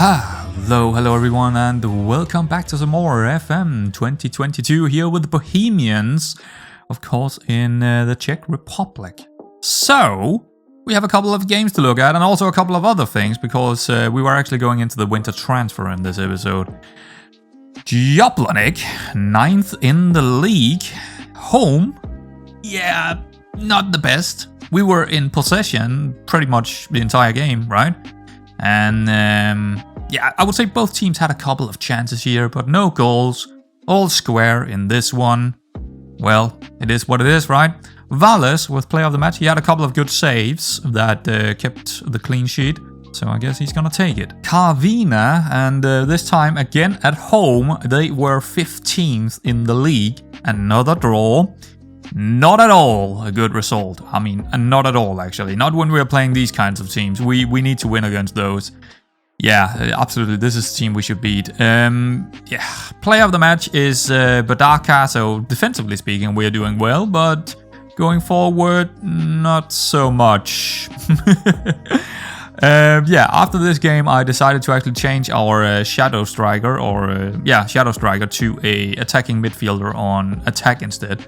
Hello everyone, and welcome back to some more FM22 here with the Bohemians, of course, in the Czech Republic. So, we have a couple of games to look at, and also a couple of other things, because we were actually going into the winter transfer in this episode. Jablonec, 9th in the league. Home, yeah, not the best. We were in possession pretty much the entire game, right? And yeah, I would say both teams had a couple of chances here, but no goals. All square in this one. Well, it is what it is, right? Valles with player of the match. He had a couple of good saves that kept the clean sheet. So I guess he's gonna take it. Carvina, and this time again at home, they were 15th in the league. Another draw. Not at all a good result. I mean, not at all, actually. Not when we're playing these kinds of teams. We need to win against those. Yeah, absolutely. This is the team we should beat. Yeah, player of the match is Badaka. So defensively speaking, we're doing well, but going forward, not so much. Yeah, after this game, I decided to actually change our Shadow Striker, Shadow Striker to a attacking midfielder on attack instead.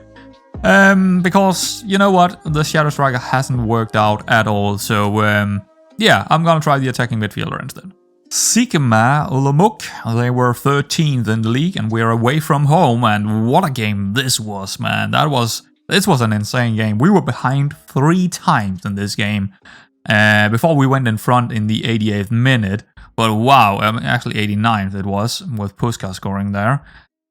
Because, you know what, the Shadow Striker hasn't worked out at all, so yeah, I'm gonna try the attacking midfielder instead. Sikima Olomouc, they were 13th in the league, and we're away from home, and what a game this was, man. This was an insane game. We were behind 3 times in this game, before we went in front in the 88th minute, but wow, actually 89th it was, with Puska scoring there.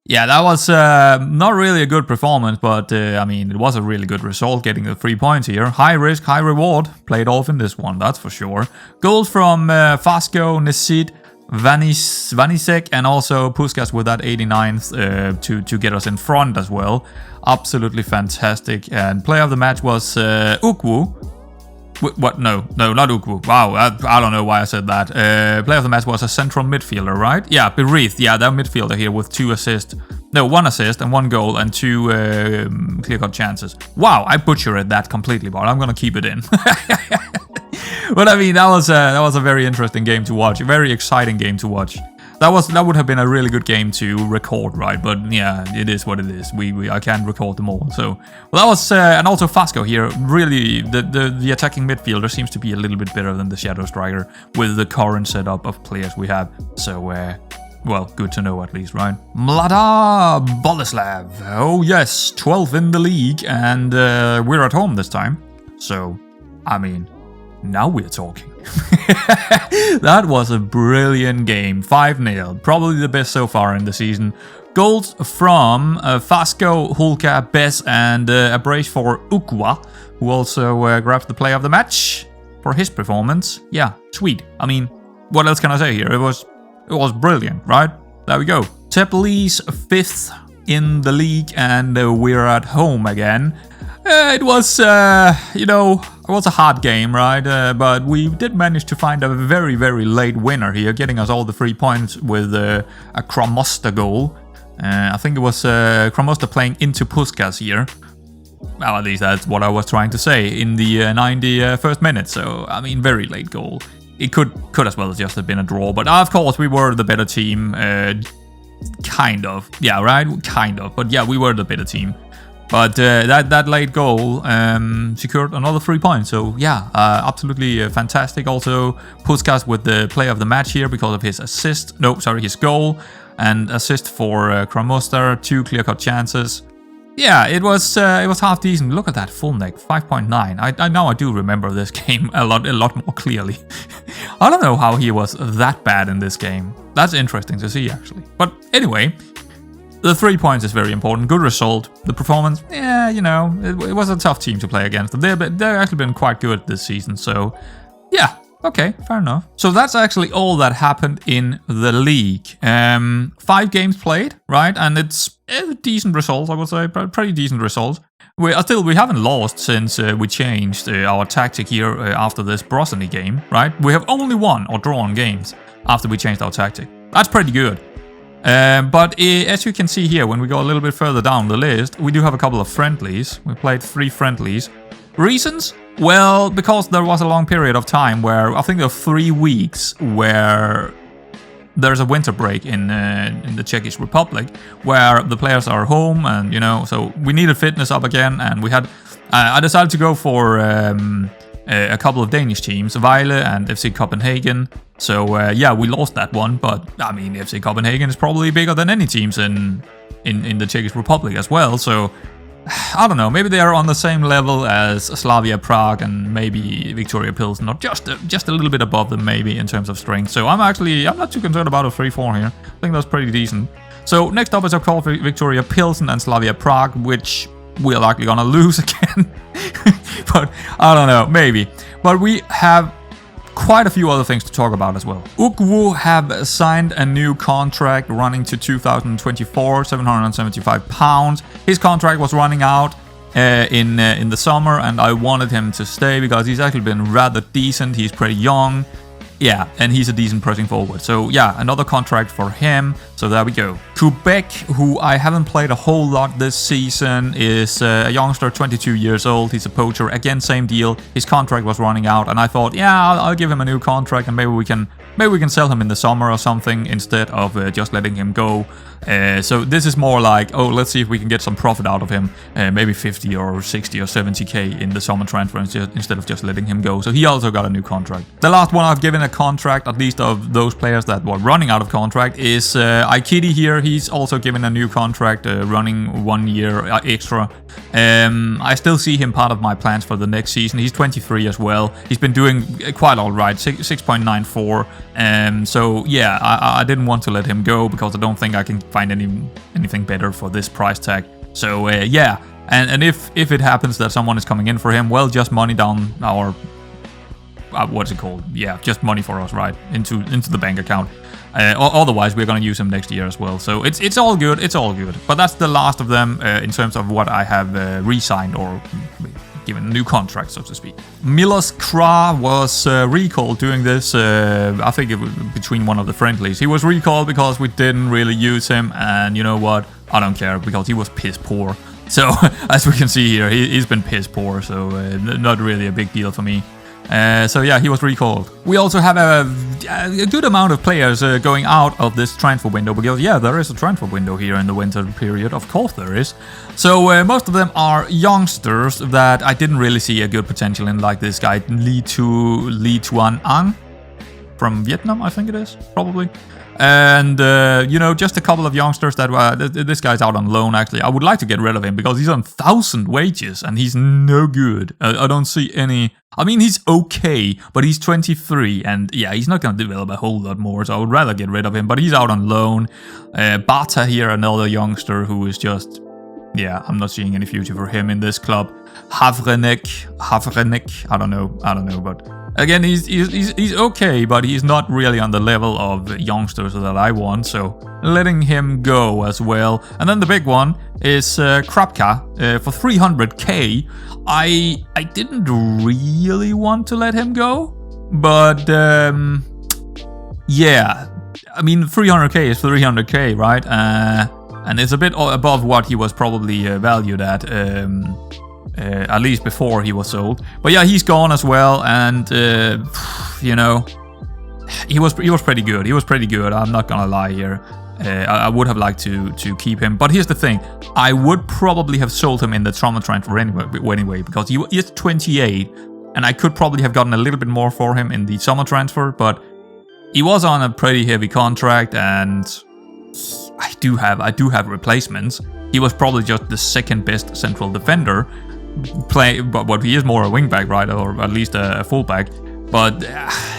Yeah, that was not really a good performance, but I mean, it was a really good result, getting the 3 points here. High risk, high reward. Played off in this one, that's for sure. Goals from Fasco, Nesid, Vanisek, and also Puskas with that 89th to get us in front as well. Absolutely fantastic. And player of the match was Ukwu. What? No, not Ukwu. Wow, I don't know why I said that. Player of the match was a central midfielder, right? Yeah, Bereith. Yeah, that midfielder here with 2 assists. No, 1 assist and 1 goal and 2 clear-cut chances. Wow, I butchered that completely, but I'm gonna keep it in. But I mean, that was a very interesting game to watch. A very exciting game to watch. That would have been a really good game to record, right? But yeah, it is what it is. I can't record them all. So well, that was and also Fasco here. Really, the attacking midfielder seems to be a little bit better than the Shadow Striker with the current setup of players we have. So well, good to know at least, right? Mlada Boleslav. Oh yes, 12th in the league, and we're at home this time. So I mean, now we're talking. That was a brilliant game. 5-0. Probably the best so far in the season. Goals from Fasco, Hulka, Bess, and a brace for Ukwa, who also grabbed the player of the match for his performance. Yeah, sweet. I mean, what else can I say here? It was brilliant, right? There we go. Teplice 5th in the league, and we're at home again. It was, it was a hard game, right? But we did manage to find a very, very late winner here, getting us all the 3 points with a Kramosta goal. I think it was Kramosta playing into Puskas here. Well, at least that's what I was trying to say in the 91st minute. So, I mean, very late goal. It could as well just have been a draw. But of course, we were the better team. Kind of. Yeah, right? Kind of. But yeah, we were the better team. But that late goal secured another 3 points. So yeah, absolutely fantastic. Also, Puskas with the player of the match here because of his his goal and assist for Kramosta, 2 clear-cut chances. Yeah, it was half decent. Look at that full neck, 5.9. I now I do remember this game a lot more clearly. I don't know how he was that bad in this game. That's interesting to see actually. But anyway. The 3 points is very important. Good result. The performance, yeah, it was a tough team to play against. They've actually been quite good this season. So, yeah, okay, fair enough. So that's actually all that happened in the league. 5 games played, right? And it's a decent result, I would say. Pretty decent result. We haven't lost since we changed our tactic here after this Brosny game, right? We have only won or drawn games after we changed our tactic. That's pretty good. But as you can see here, when we go a little bit further down the list, we do have a couple of friendlies. We played 3 friendlies. Reasons? Well, because there was a long period of time where I think there were 3 weeks where there's a winter break in the Czech Republic where the players are home, and so we needed fitness up again, and we had. I decided to go for a couple of Danish teams, Vejle and FC Copenhagen. So we lost that one, but I mean FC Copenhagen is probably bigger than any teams in the Czech Republic as well. So I don't know, maybe they are on the same level as Slavia Prague and maybe Victoria Pilsen, or just a little bit above them maybe in terms of strength. So I'm not too concerned about a 3-4 here. I think that's pretty decent. So next up is of course Victoria Pilsen and Slavia Prague, which we're likely gonna lose again. But I don't know, maybe. But we have quite a few other things to talk about as well. Ukwu have signed a new contract running to 2024, £775. His contract was running out in the summer, and I wanted him to stay because he's actually been rather decent. He's pretty young. Yeah, and he's a decent pressing forward. So yeah, another contract for him. So there we go. Quebec, who I haven't played a whole lot this season, is a youngster, 22 years old. He's a poacher. Again, same deal. His contract was running out, and I thought, yeah, I'll give him a new contract, and maybe we can sell him in the summer or something instead of just letting him go. So this is more like, oh, let's see if we can get some profit out of him. Maybe 50 or 60 or 70k in the summer transfer instead of just letting him go. So he also got a new contract. The last one I've given a contract, at least of those players that were running out of contract, is Aikidi here. He's also given a new contract, running 1 year extra. I still see him part of my plans for the next season. He's 23 as well. He's been doing quite all right, 6.94. So yeah, I didn't want to let him go because I don't think I can find anything better for this price tag. So yeah, and if it happens that someone is coming in for him, well, just money down our what's it called? Yeah, just money for us, right, into the bank account. Otherwise, we're gonna use him next year as well. So it's all good. It's all good. But that's the last of them in terms of what I have re-signed or given a new contract, so to speak. Milos Kra was recalled doing this, I think it was between one of the friendlies. He was recalled because we didn't really use him, and you know what? I don't care because he was piss poor. So as we can see here, he's been piss poor, so not really a big deal for me. So yeah, he was recalled. We also have a good amount of players going out of this transfer window because yeah, there is a transfer window here in the winter period. Of course there is. So most of them are youngsters that I didn't really see a good potential in, like this guy Lee Tuan Ang from Vietnam, I think it is, probably. And, just a couple of youngsters that this guy's out on loan, actually. I would like to get rid of him because he's on 1,000 wages and he's no good. I don't see any... I mean, he's okay, but he's 23 and, yeah, he's not going to develop a whole lot more, so I would rather get rid of him. But he's out on loan. Bata here, another youngster who is just... Yeah, I'm not seeing any future for him in this club. Havrenek, I don't know, but... Again, he's okay, but he's not really on the level of youngsters that I want, so letting him go as well. And then the big one is Krapka for 300k. I didn't really want to let him go, but yeah, I mean 300k is 300k, right? And it's a bit above what he was probably valued at least before he was sold. But yeah, he's gone as well, and he was pretty good. He was pretty good. I'm not gonna lie here. I would have liked to keep him, but here's the thing: I would probably have sold him in the summer transfer anyway, because he is 28, and I could probably have gotten a little bit more for him in the summer transfer. But he was on a pretty heavy contract, and I do have replacements. He was probably just the second best central defender. But he is more a wingback, right, or at least a fullback. But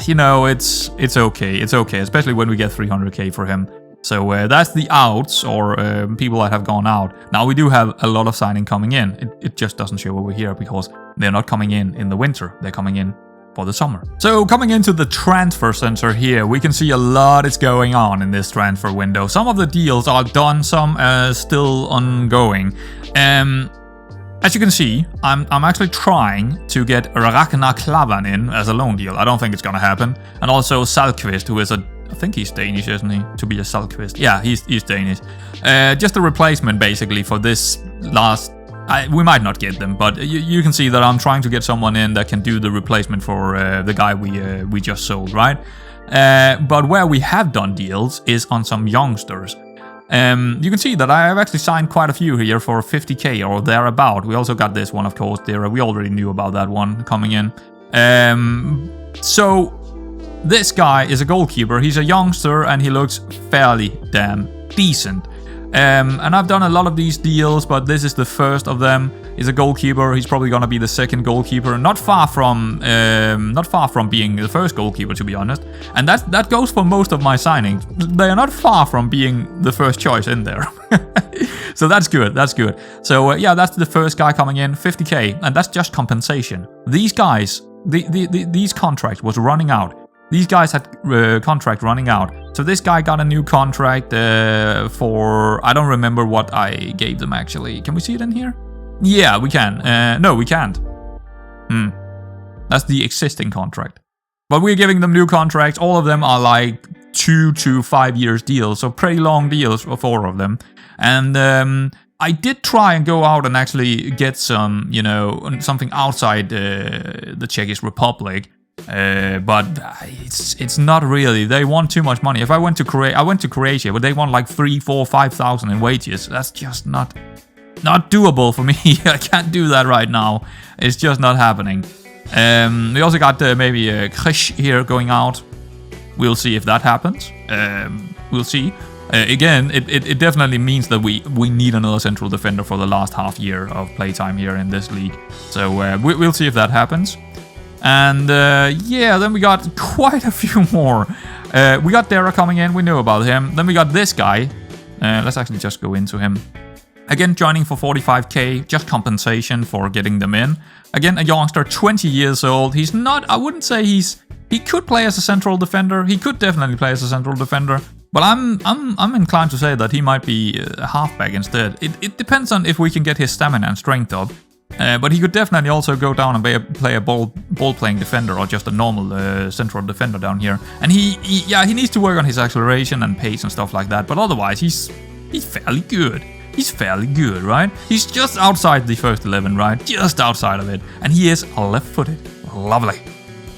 it's okay. It's okay, especially when we get 300k for him. So that's the outs, or people that have gone out. Now we do have a lot of signing coming in. It just doesn't show over here because they're not coming in the winter. They're coming in for the summer. So coming into the transfer center here, we can see a lot is going on in this transfer window. Some of the deals are done, some still ongoing. As you can see, I'm actually trying to get Ragnar Klavan in as a loan deal. I don't think it's gonna happen. And also Salkvist, who is I think he's Danish, isn't he? Tobias Salkvist. Yeah, he's Danish. Just a replacement, basically, for this last... we might not get them, but you can see that I'm trying to get someone in that can do the replacement for the guy we just sold, right? But where we have done deals is on some youngsters. You can see that I have actually signed quite a few here for 50k or thereabout. We also got this one, of course. There, we already knew about that one coming in. So this guy is a goalkeeper. He's a youngster and he looks fairly damn decent. And I've done a lot of these deals, but this is the first of them. He's a goalkeeper. He's probably gonna be the second goalkeeper. Not far from being the first goalkeeper, to be honest. And that goes for most of my signings. They are not far from being the first choice in there. So that's good. That's good. So yeah, that's the first guy coming in, 50k, and that's just compensation. These guys, these contracts was running out. These guys had contract running out. So this guy got a new contract for... I don't remember what I gave them, actually. Can we see it in here? Yeah, we can. No, we can't. That's the existing contract. But we're giving them new contracts. All of them are like 2 to 5 years deals. So pretty long deals for 4 of them. And I did try and go out and actually get some, you know, something outside the Czech Republic. But it's not really. They want too much money. If I went to Croatia, but they want like 3, 4, 5,000 in wages. That's just not doable for me. I can't do that right now. It's just not happening. We also got maybe a Krish here going out. We'll see if that happens. We'll see. Again, it definitely means that we need another central defender for the last half year of playtime here in this league. So we'll see if that happens. And yeah, then we got quite a few more. We got Dara coming in, we knew about him. Then we got this guy. Let's actually just go into him. Again, joining for 45k, just compensation for getting them in. Again, a youngster, 20 years old. He's not, I wouldn't say he could play as a central defender. He could definitely play as a central defender. But I'm inclined to say that he might be a halfback instead. It depends on if we can get his stamina and strength up. But he could definitely also go down and play a ball-playing defender or just a normal central defender down here. And he needs to work on his acceleration and pace and stuff like that. But otherwise, he's fairly good. He's fairly good, right? He's just outside the first 11, right? Just outside of it. And he is left-footed. Lovely.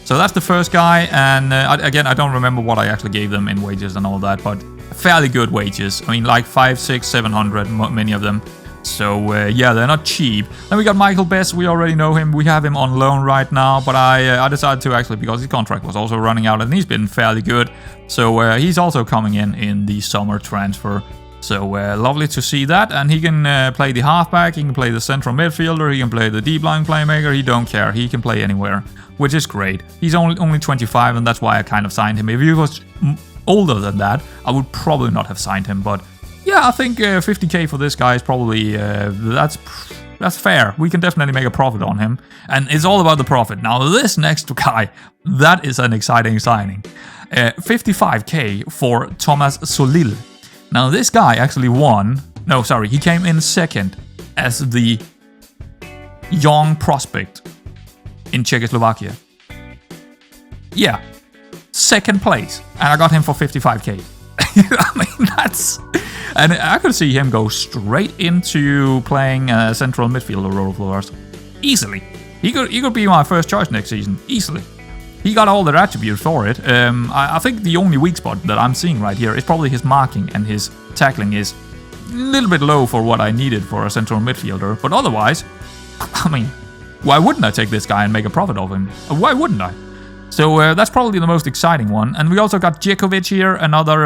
So that's the first guy. And again, I don't remember what I actually gave them in wages and all that. But fairly good wages. I mean, like 500, 600, 700, many of them. So yeah, they're not cheap. Then we got Michael Bess. We already know him. We have him on loan right now. But I decided to actually, because his contract was also running out. And he's been fairly good. So he's also coming in the summer transfer. So lovely to see that. And he can play the halfback. He can play the central midfielder. He can play the deep line playmaker. He don't care. He can play anywhere, which is great. He's only 25, and that's why I kind of signed him. If he was older than that, I would probably not have signed him. But yeah, I think 50k for this guy is probably that's fair. We can definitely make a profit on him, and it's all about the profit. Now this next guy, that is an exciting signing. 55k for Thomas Solil. Now this guy actually won. No, sorry, he came in second as the young prospect in Czechoslovakia. Yeah, second place, and I got him for 55k. I mean, that's... And I could see him go straight into playing a central midfielder role for us. Easily. He could be my first choice next season. Easily. He got all the attributes for it. I think the only weak spot that I'm seeing right here is probably his marking, and his tackling is a little bit low for what I needed for a central midfielder. But otherwise, I mean, why wouldn't I take this guy and make a profit of him? Why wouldn't I? So that's probably the most exciting one. And we also got Djekovic here, another...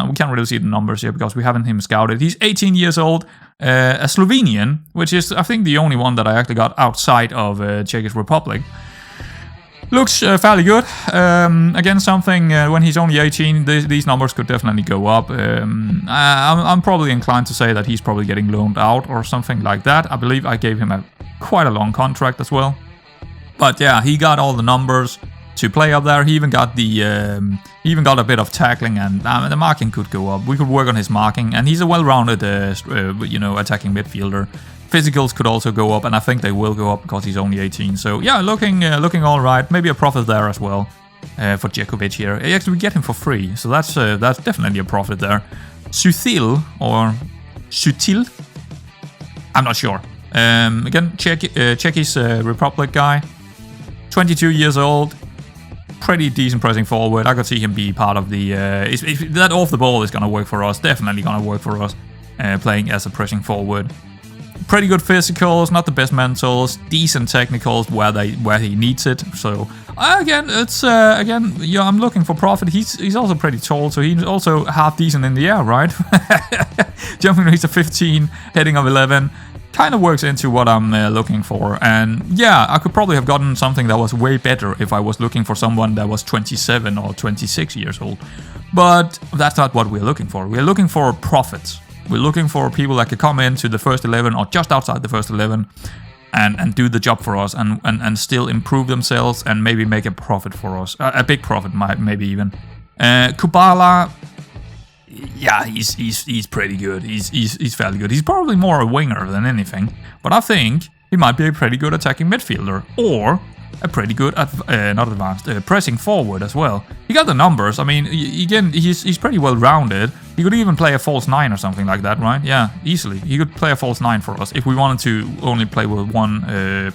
we can't really see the numbers here because we haven't him scouted. He's 18 years old, a Slovenian, which is, I think, the only one that I actually got outside of Czech Republic. Looks fairly good. Again, something when he's only 18, these numbers could definitely go up. I'm probably inclined to say that he's probably getting loaned out or something like that. I believe I gave him quite a long contract as well. But yeah, he got all the numbers to play up there. He even got a bit of tackling, and the marking could go up. We could work on his marking, and he's a well-rounded, attacking midfielder. Physicals could also go up, and I think they will go up because he's only 18. So yeah, looking all right. Maybe a profit there as well for Djekovic here. Actually, we get him for free, so that's definitely a profit there. Sutil or Sutil, I'm not sure. Again, Czech Republic guy, 22 years old. pretty decent pressing forward. I could see him be part of the... if that off the ball is going to work for us. Definitely going to work for us. Playing as a pressing forward. Pretty good physicals, not the best mentals, decent technicals where he needs it. So again, it's I'm looking for profit. He's also pretty tall, so he's also half decent in the air, right? Jumping rates of 15, heading of 11, kind of works into what I'm looking for. And yeah, I could probably have gotten something that was way better if I was looking for someone that was 27 or 26 years old. But that's not what we're looking for. We're looking for profits. We're looking for people that could come into the first 11 or just outside the first 11 and do the job for us and still improve themselves and maybe make a profit for us. A big profit, maybe even. Kubala, yeah, he's pretty good. He's fairly good. He's probably more a winger than anything. But I think he might be a pretty good attacking midfielder. Or a pretty good, pressing forward as well. He got the numbers. I mean, again, he's pretty well rounded. He could even play a false 9 or something like that, right? Yeah, easily. He could play a false 9 for us if we wanted to only play with one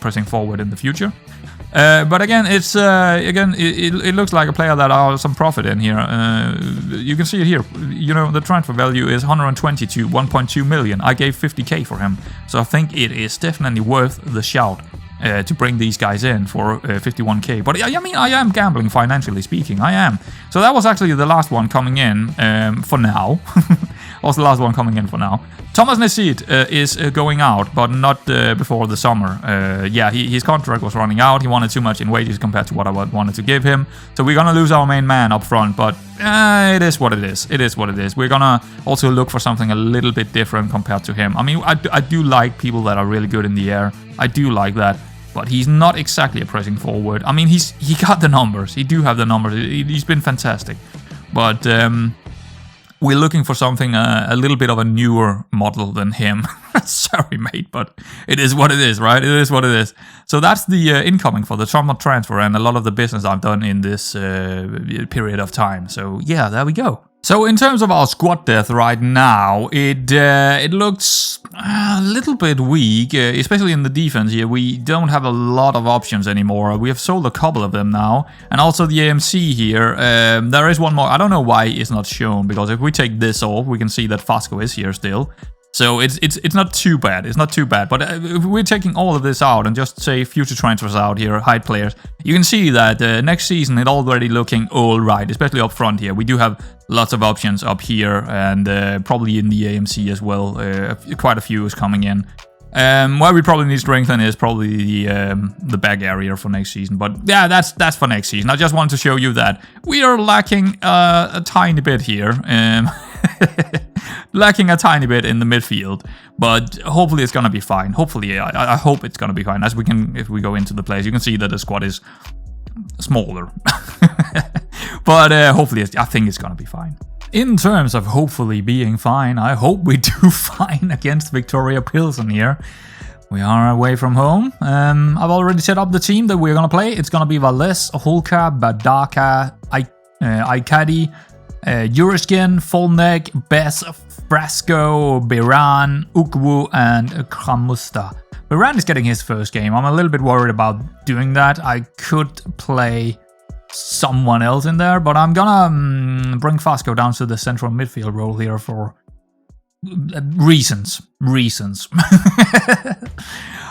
pressing forward in the future. But again, it looks like a player that has some profit in here. You can see it here. You know, the transfer value is 120 to 1.2 million. I gave 50k for him, so I think it is definitely worth the shout. To bring these guys in for 51k. But I mean, I am gambling financially speaking. I am. So that was actually the last one coming in for now. Was the last one coming in for now. Thomas Nesit is going out, but not before the summer. Yeah, his contract was running out. He wanted too much in wages compared to what I wanted to give him. So we're gonna lose our main man up front, but it is what it is. It is what it is. We're gonna also look for something a little bit different compared to him. I mean, I do like people that are really good in the air. I do like that. But he's not exactly a pressing forward. I mean, he got the numbers. He do have the numbers. He's been fantastic. But we're looking for something a little bit of a newer model than him. Sorry, mate, but it is what it is, right? It is what it is. So that's the incoming for the summer transfer and a lot of the business I've done in this period of time. So yeah, there we go. So in terms of our squad depth right now, it looks a little bit weak, especially in the defense here. We don't have a lot of options anymore. We have sold a couple of them now. And also the AMC here, there is one more. I don't know why it's not shown, because if we take this off, we can see that Fasco is here still. So it's not too bad. It's not too bad. But if we're taking all of this out and just say future transfers out here, hide players, you can see that next season it's already looking all right, especially up front here. We do have lots of options up here and probably in the AMC as well. Quite a few is coming in. Where we probably need strengthen is probably the back area for next season. But yeah, that's for next season. I just wanted to show you that we are lacking a tiny bit here. Lacking a tiny bit in the midfield, but hopefully it's gonna be fine. Hopefully, I hope it's gonna be fine. As if we go into the plays, you can see that the squad is smaller, but hopefully, I think it's gonna be fine. In terms of hopefully being fine, I hope we do fine against Victoria Pilsen here. We are away from home. I've already set up the team that we're gonna play. It's gonna be Valles, Holka, Badaka, Aikadi, Euroskin, Folnek, Bess, Frasco, Biran, Ukwu, and Kramusta. Biran is getting his first game. I'm a little bit worried about doing that. I could play someone else in there, but I'm gonna bring Fasco down to the central midfield role here for reasons.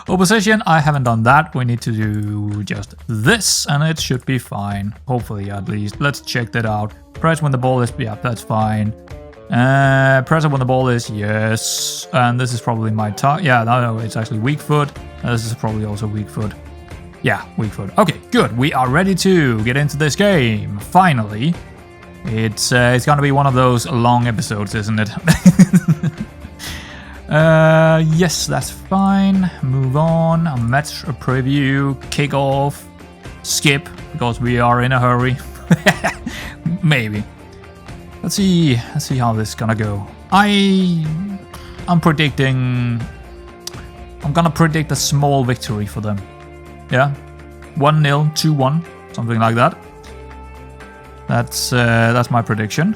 Opposition, I haven't done that. We need to do just this, and it should be fine. Hopefully, at least. Let's check that out. Press when the ball is... Yeah, that's fine. Press when the ball is... Yes. And this is probably my top... Yeah, no, it's actually weak foot. This is probably also weak foot. Yeah, weak foot. Okay, good. We are ready to get into this game. Finally. It's gonna be one of those long episodes, isn't it? Yes, that's fine. Move on. A match preview. Kick off. Skip, because we are in a hurry. Maybe. Let's see how this is gonna go. I'm gonna predict a small victory for them. Yeah, 1-0, 2-1, something like that. That's my prediction.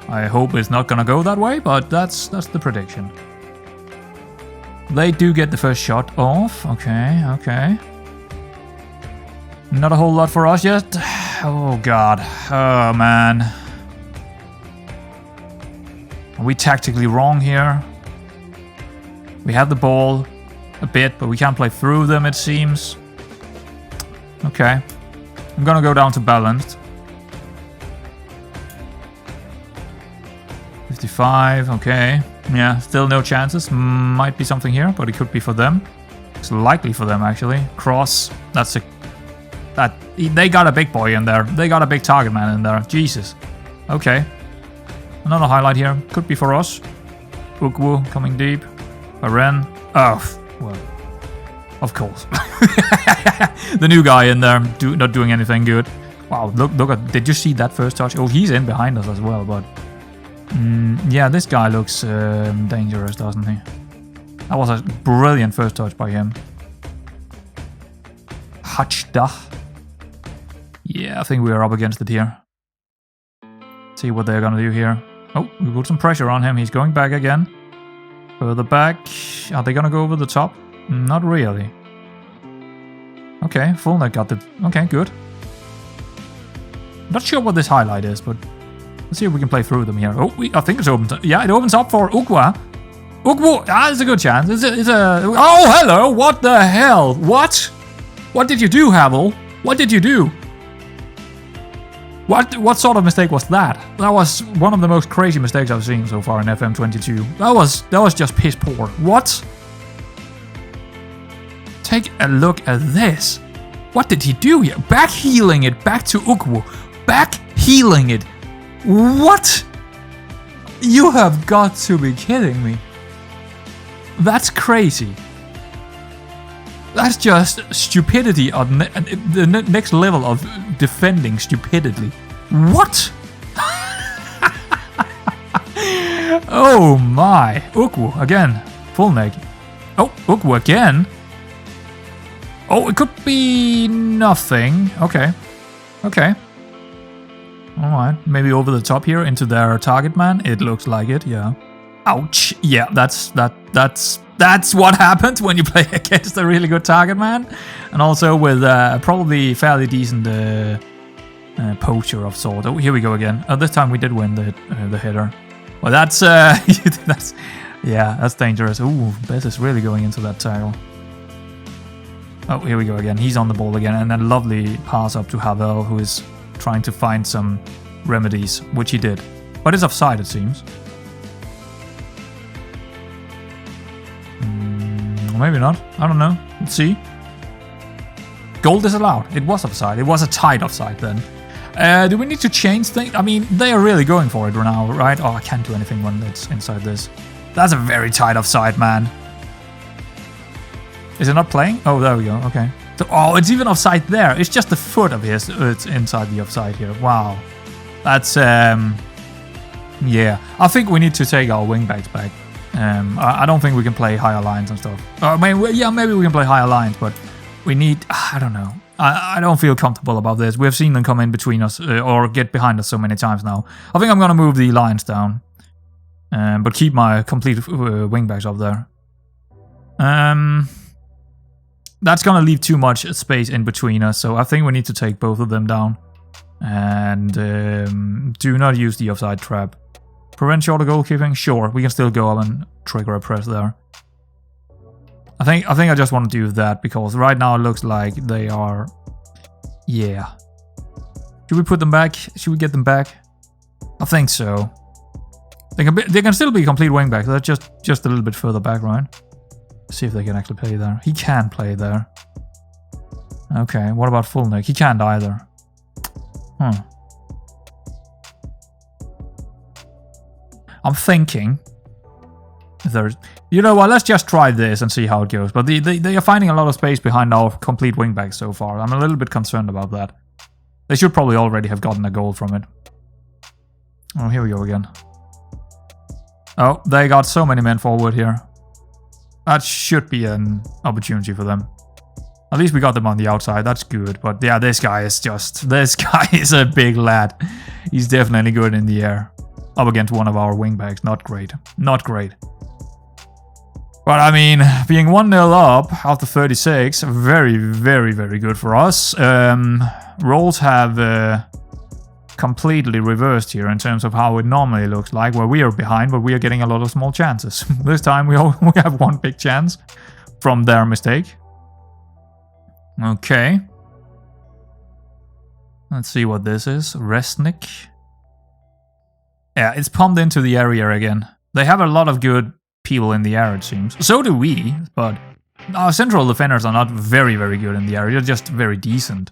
I hope it's not gonna go that way, but that's the prediction. They do get the first shot off. Okay. Not a whole lot for us yet. Oh god. Oh man. Are we tactically wrong here? We have the ball a bit, but we can't play through them, it seems. Okay. I'm gonna go down to balanced. 55, okay. Yeah, still no chances. Might be something here, but it could be for them. It's likely for them, actually. Cross. That's a... They got a big boy in there. They got a big target man in there. Jesus. Okay. Another highlight here. Could be for us. Ukwu coming deep. Baren. Oh, well. Of course. The new guy in there, not doing anything good. Wow, look at... Did you see that first touch? Oh, he's in behind us as well, but... yeah, this guy looks dangerous, doesn't he? That was a brilliant first touch by him. Hachdach. Yeah, I think we are up against it here. See what they're gonna do here. Oh, we put some pressure on him. He's going back again. Further back. Are they gonna go over the top? Not really. Okay, full net got it. Okay, good. Not sure what this highlight is, but let's see if we can play through them here. Oh, I think it's open. Yeah, it opens up for Ukwu. Ukwu. Ah, it's a good chance. It's a. Oh, hello. What the hell? What? What did you do, Havel? What did you do? What sort of mistake was that? That was one of the most crazy mistakes I've seen so far in FM22. That was just piss poor. What? Take a look at this. What did he do here? Back healing it back to Ukwu. Back healing it. What? You have got to be kidding me. That's crazy. That's just stupidity on the next level of defending stupidity. What? Oh my. Ukwu again. Full neck. Oh, Ukwu again. Oh, it could be nothing. Okay. Okay. Alright. Maybe over the top here into their target man. It looks like it, yeah. Ouch. Yeah, that's what happens when you play against a really good target man. And also with probably fairly decent poacher of sort. Oh, here we go again. This time we did win the hitter. Well, that's that's dangerous. Ooh, Bess is really going into that tackle. Oh, here we go again. He's on the ball again, and then lovely pass up to Havel, who is trying to find some remedies, which he did. But it's offside, it seems. Maybe not. I don't know. Let's see. Goal disallowed. It was offside. It was a tight offside then. Do we need to change things? I mean, they are really going for it now, right? Oh, I can't do anything when it's inside this. That's a very tight offside, man. Is it not playing? Oh, there we go. Okay. So, oh, it's even offside there. It's just the foot of his. It's inside the offside here. Wow. That's, yeah. I think we need to take our wingbacks back. I don't think we can play higher lines and stuff. Maybe we can play higher lines, but we need... I don't know. I don't feel comfortable about this. We've seen them come in between us or get behind us so many times now. I think I'm going to move the lines down. But keep my complete wingbacks up there. That's going to leave too much space in between us, so I think we need to take both of them down. And do not use the offside trap. Prevent shorter goalkeeping? Sure, we can still go up and trigger a press there. I think I just want to do that because right now it looks like they are... Yeah. Should we put them back? Should we get them back? I think so. They can still be complete wingbacks. They're just a little bit further back, right? Let's see if they can actually play there. He can play there. Okay, what about full neck? He can't either. I'm thinking there's... You know what, let's just try this and see how it goes. But they are finding a lot of space behind our complete wingbacks so far. I'm a little bit concerned about that. They should probably already have gotten a goal from it. Oh, here we go again. Oh, they got so many men forward here. That should be an opportunity for them. At least we got them on the outside, that's good. But yeah, this guy is a big lad. He's definitely good in the air. Up against one of our wingbacks, not great. Not great. But I mean, being 1-0 up after 36, very, very, very good for us. Roles have completely reversed here in terms of how it normally looks like, where we are behind, but we are getting a lot of small chances. This time we have one big chance from their mistake. Okay. Let's see what this is. Resnick. Yeah, it's pumped into the area again. They have a lot of good people in the air, it seems. So do we, but our central defenders are not very, very good in the area. They're just very decent.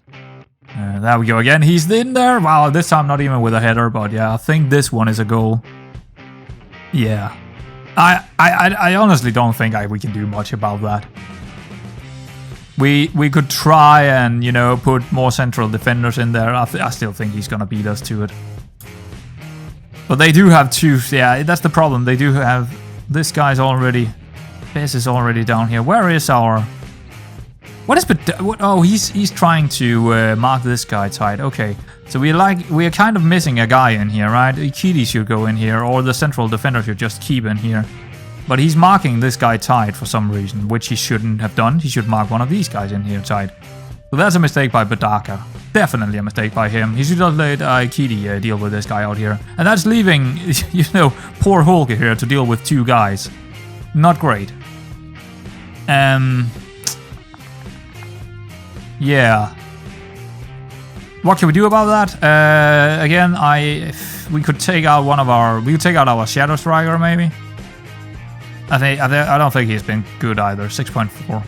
There we go again. He's in there. Wow, this time not even with a header, but yeah, I think this one is a goal. Yeah. I honestly don't think we can do much about that. We could try and, you know, put more central defenders in there. I still think he's gonna beat us to it. But they do have two. Yeah, that's the problem. They do have... This guy's already... This is already down here. Where is our... What is... Oh, he's trying to mark this guy tight. Okay. So we are kind of missing a guy in here, right? Ikiti should go in here, or the central defender should just keep in here. But he's marking this guy tight for some reason, which he shouldn't have done. He should mark one of these guys in here tight. So that's a mistake by Badaka. Definitely a mistake by him. He should have let Ikiti deal with this guy out here. And that's leaving, you know, poor Hulk here to deal with two guys. Not great. Yeah. What can we do about that? Again, we could take out we could take out our Shadow Striker maybe. I don't think he's been good either. 6.4.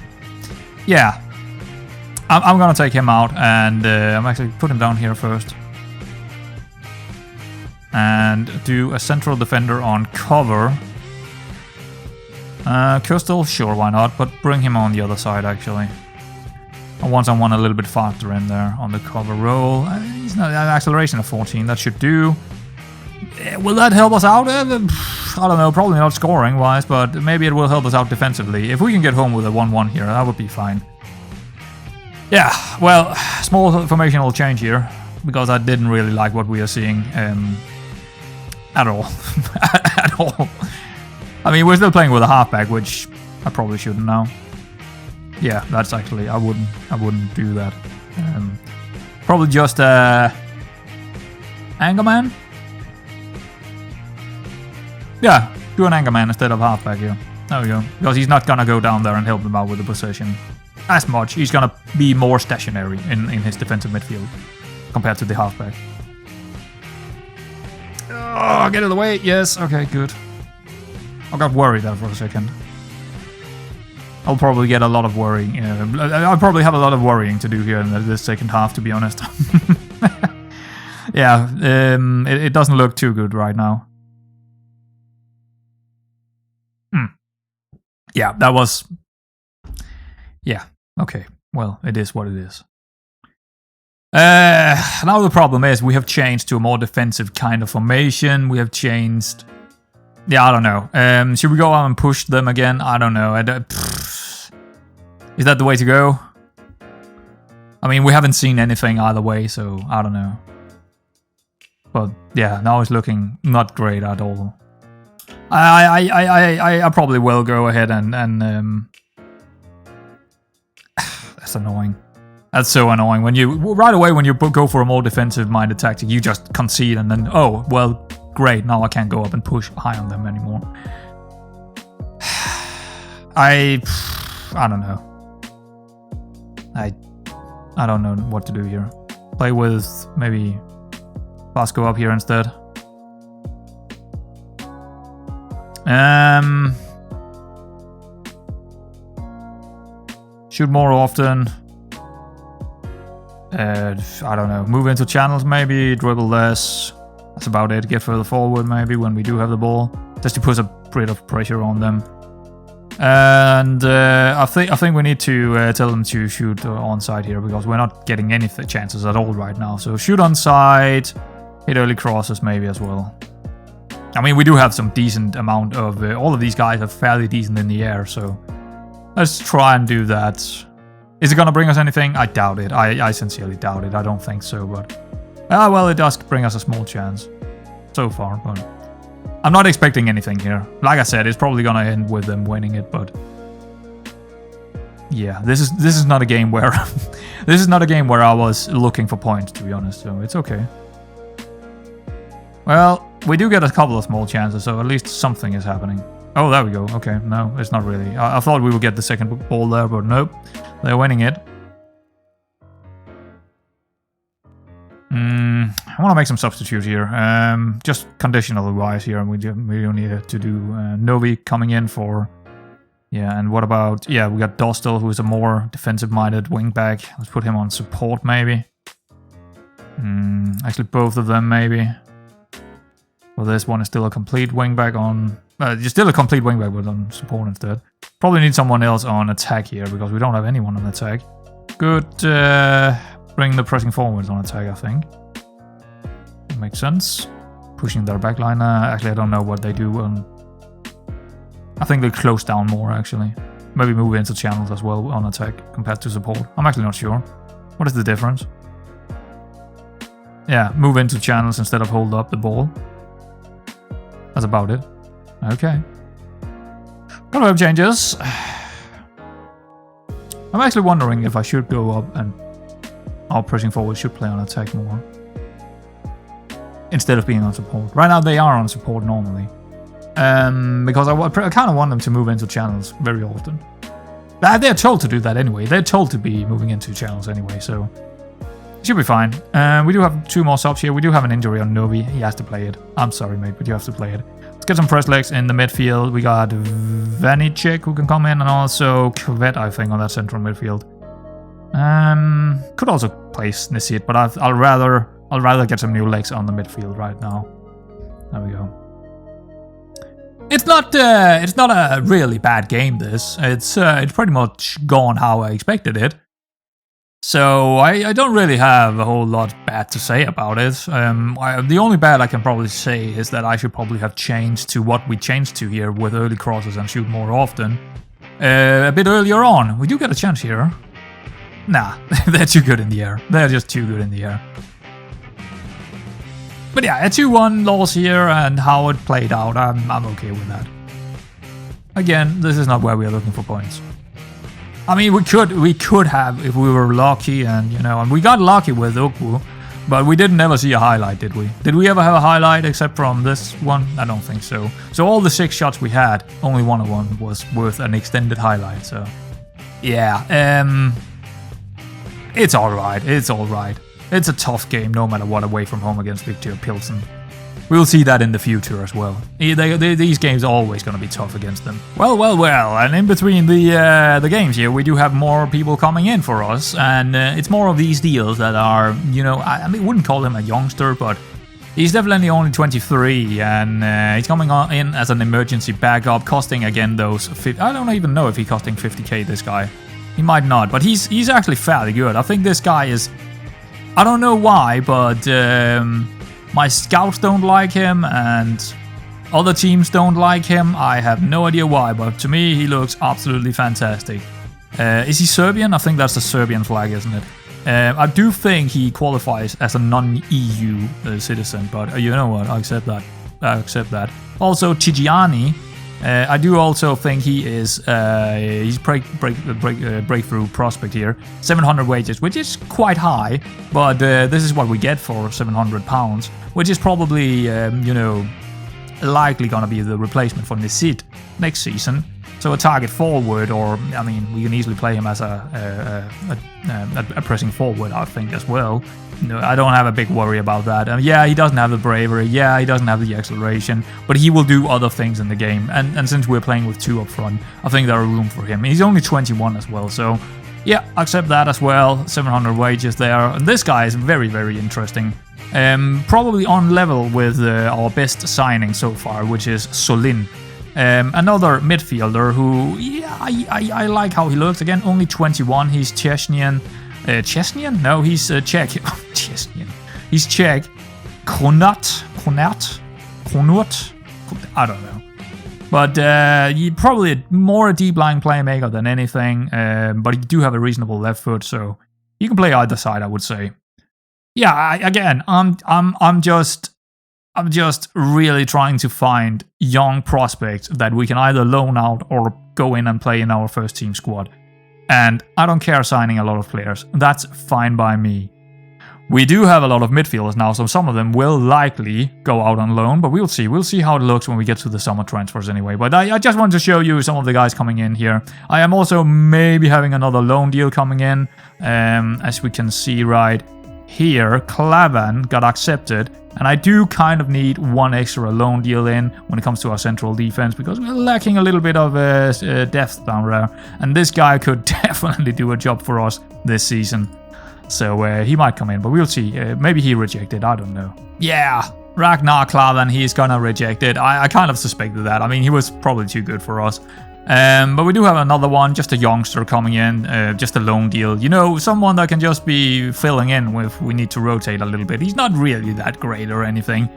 Yeah. I'm gonna take him out, and I'm actually put him down here first. And do a central defender on cover. Crystal, sure, why not? But bring him on the other side, actually. I want someone a little bit faster in there on the cover roll. He's not an acceleration of 14, that should do. Will that help us out? I don't know, probably not scoring-wise, but maybe it will help us out defensively. If we can get home with a 1-1 here, that would be fine. Yeah, well, small formational change here, because I didn't really like what we are seeing at all. At all. I mean, we're still playing with a halfback, which I probably shouldn't now. Yeah, that's actually, I wouldn't do that. Probably just Angerman? Yeah, do an Angerman instead of halfback here. There we go. Because he's not gonna go down there and help him out with the possession as much. He's gonna be more stationary in his defensive midfield compared to the halfback. Oh, get out of the way. Yes, okay, good. I got worried there for a second. I'll probably get a lot of worrying. I'll probably have a lot of worrying to do here in this second half, to be honest. Yeah, it doesn't look too good right now. Yeah, that was... Yeah, okay. Well, it is what it is. Now the problem is we have changed to a more defensive kind of formation. We have changed... Yeah, I don't know. Should we go out and push them again? I don't know. Is that the way to go? I mean, we haven't seen anything either way, so I don't know. But yeah, now it's looking not great at all. I probably will go ahead and that's annoying. That's so annoying. When you right away when you go for a more defensive-minded tactic, you just concede and then oh well, great. Now I can't go up and push high on them anymore. I don't know. I don't know what to do here. Play with maybe Vasco up here instead. Shoot more often. I don't know. Move into channels maybe. Dribble less. That's about it. Get further forward maybe when we do have the ball, just to put a bit of pressure on them. And I think we need to tell them to shoot onside here because we're not getting any chances at all right now. So shoot onside. Hit early crosses maybe as well. I mean, we do have some decent amount of... all of these guys are fairly decent in the air, so... Let's try and do that. Is it gonna bring us anything? I doubt it. I sincerely doubt it. I don't think so, but... well, it does bring us a small chance. So far, but... I'm not expecting anything here. Like I said, it's probably gonna end with them winning it, but yeah, this is not a game where this is not a game where I was looking for points, to be honest. So it's okay. Well, we do get a couple of small chances, so at least something is happening. Oh, there we go. Okay, no, it's not really. I thought we would get the second ball there, but nope, they're winning it. I want to make some substitutes here, just conditionally wise here. We do need to do Novi coming in for, yeah. And what about, yeah, we got Dostal, who is a more defensive-minded wingback. Let's put him on support, maybe. Actually, both of them, maybe. Well, this one is still a complete wingback on. Still a complete wingback, but on support instead. Probably need someone else on attack here because we don't have anyone on attack. Good. Bring the pressing forwards on attack, I think. Makes sense. Pushing their backline. Actually, I don't know what they do. I think they close down more, actually. Maybe move into channels as well on attack compared to support. I'm actually not sure. What is the difference? Yeah, move into channels instead of hold up the ball. That's about it. Okay. Couple of changes. I'm actually wondering if I should go up and our pressing forward should play on attack more instead of being on support. Right now they are on support normally, because I kind of want them to move into channels very often. They're told to do that anyway. They're told to be moving into channels anyway, so it should be fine. We do have 2 more subs here. We do have an injury on Novi. He has to play it. I'm sorry, mate, but you have to play it. Let's get some press legs in the midfield. We got Vanicek who can come in, and also Kvet, I think, on that central midfield. Could also place Nisit, but I'll rather get some new legs on the midfield right now. There we go. It's not a really bad game. It's pretty much gone how I expected it. So I don't really have a whole lot bad to say about it. The only bad I can probably say is that I should probably have changed to what we changed to here with early crosses and shoot more often. A bit earlier on. We do get a chance here. Nah, they're too good in the air. They're just too good in the air. But yeah, a 2-1 loss here, and how it played out, I'm okay with that. Again, this is not where we are looking for points. I mean, we could have if we were lucky, and we got lucky with Ukwu, but we didn't ever see a highlight, did we? Did we ever have a highlight except from this one? I don't think so. So all the 6 shots we had, only one of them was worth an extended highlight. So yeah, it's all right. It's all right. It's a tough game, no matter what, away from home against Victor Pilsen. We'll see that in the future as well. These games are always going to be tough against them. Well, and in between the games here, we do have more people coming in for us, and it's more of these deals that are, I wouldn't call him a youngster, but he's definitely only 23, and he's coming in as an emergency backup, costing again those 50. I don't even know if he's costing 50k, this guy. He might not, but he's actually fairly good. I think this guy is, I don't know why, but my scouts don't like him and other teams don't like him. I have no idea why, but to me he looks absolutely fantastic. Is he Serbian? I think that's the Serbian flag, isn't it? I do think he qualifies as a non-EU citizen, but you know what? I accept that. Also, Chigiani. I do also think he is he's breakthrough prospect here. 700 wages, which is quite high, but this is what we get for £700, which is probably likely gonna be the replacement for Nisit next season. So a target forward, or we can easily play him as a pressing forward, I think, as well. No, I don't have a big worry about that. Yeah, he doesn't have the bravery. Yeah, he doesn't have the acceleration, but he will do other things in the game. And since we're playing with 2 up front, I think there are room for him. He's only 21 as well, so yeah, accept that as well. 700 wages there. And this guy is very, very interesting. Probably on level with our best signing so far, which is Solin. Another midfielder who, yeah, I like how he looks. Again, only 21. He's Chechenian. Chechenian? No, he's Czech. Chechenian. He's Czech. Konut? I don't know. But he probably more a deep lying playmaker than anything. But he do have a reasonable left foot, so he can play either side, I would say. Yeah, I'm just I'm just really trying to find young prospects that we can either loan out or go in and play in our first team squad. And I don't care signing a lot of players. That's fine by me. We do have a lot of midfielders now, so some of them will likely go out on loan, but we'll see. We'll see how it looks when we get to the summer transfers anyway. But I just wanted to show you some of the guys coming in here. I am also maybe having another loan deal coming in. As we can see right here, Clavan got accepted. And I do kind of need one extra loan deal in when it comes to our central defense, because we're lacking a little bit of depth down there. And this guy could definitely do a job for us this season. So he might come in, but we'll see. Maybe he rejected, I don't know. Yeah, Ragnar Klavan, he's gonna reject it. I kind of suspected that. I mean, he was probably too good for us. But we do have another one, just a youngster coming in, just a loan deal. You know, someone that can just be filling in if we need to rotate a little bit. He's not really that great or anything,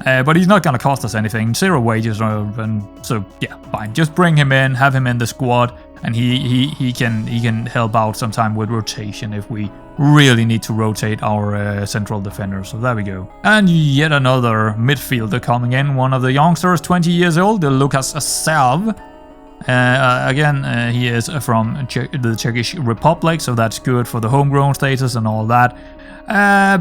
but he's not gonna cost us anything. 0 wages, and so yeah, fine. Just bring him in, have him in the squad, and he can help out sometime with rotation if we really need to rotate our central defender. So there we go. And yet another midfielder coming in, one of the youngsters, 20 years old, Lukas Salv. Again, he is from the Czech Republic, so that's good for the homegrown status and all that.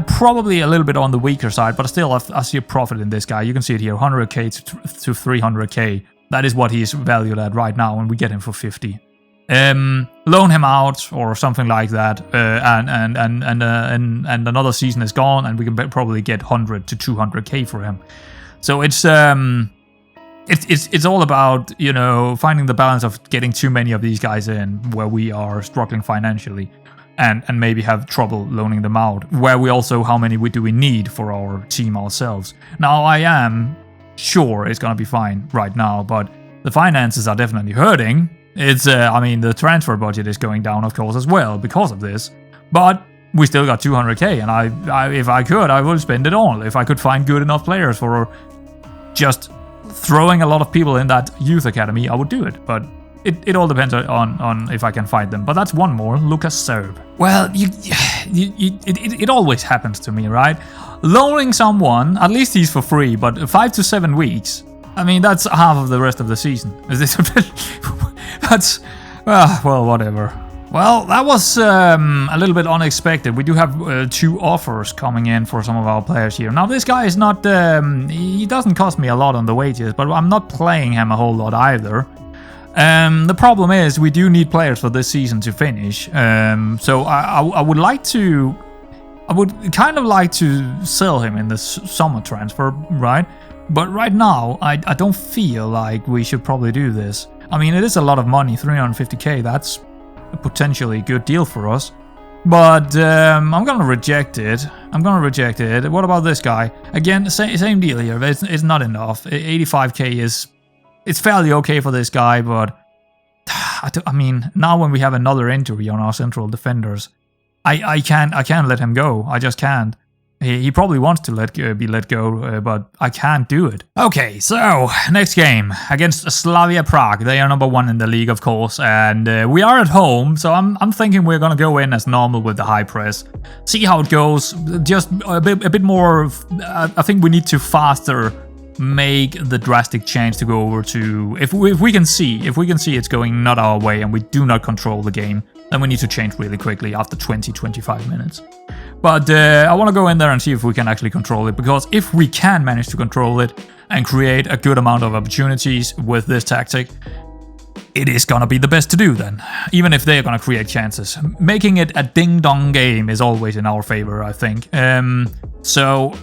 Probably a little bit on the weaker side, but still I see a profit in this guy. You can see it here, 100k to 300k. That is what he's valued at right now, and we get him for 50. Loan him out or something like that, and another season is gone, and we can probably get 100 to 200k for him. So it's all about, you know, finding the balance of getting too many of these guys in where we are struggling financially, and maybe have trouble loaning them out. Where we also, how many do we need for our team ourselves? Now I am sure it's gonna be fine right now, but the finances are definitely hurting. It's, I mean, the transfer budget is going down, of course, as well because of this. But we still got 200k, and I if I could, I would spend it all. If I could find good enough players for just throwing a lot of people in that youth academy, I would do it. But it all depends on if I can find them. But that's one more, Lukas Serb. Well, it always happens to me, right? Loaning someone, at least he's for free, but 5 to 7 weeks. I mean, that's half of the rest of the season. Is this a bit? That's well, whatever. Well, that was a little bit unexpected. We do have 2 offers coming in for some of our players here. Now, this guy is not, he doesn't cost me a lot on the wages, but I'm not playing him a whole lot either. The problem is we do need players for this season to finish. So I would like to, I would kind of like to sell him in the summer transfer, right? But right now, I don't feel like we should probably do this. I mean, it is a lot of money, 350k, that's a potentially good deal for us. But I'm gonna reject it. What about this guy? Again, same deal here, but it's not enough. 85k is... It's fairly okay for this guy, but... I mean, now when we have another injury on our central defenders, I can't let him go. I just can't. He probably wants to be let go, but I can't do it. Okay, so next game against Slavia Prague. They are number 1 in the league, of course, and we are at home. So I'm thinking we're gonna go in as normal with the high press, see how it goes. Just a bit more. I think we need to faster make the drastic change to go over to. If we can see it's going not our way and we do not control the game, then we need to change really quickly after 20-25 minutes. But I want to go in there and see if we can actually control it, because if we can manage to control it and create a good amount of opportunities with this tactic, it is going to be the best to do then, even if they're going to create chances. Making it a ding-dong game is always in our favor, I think. So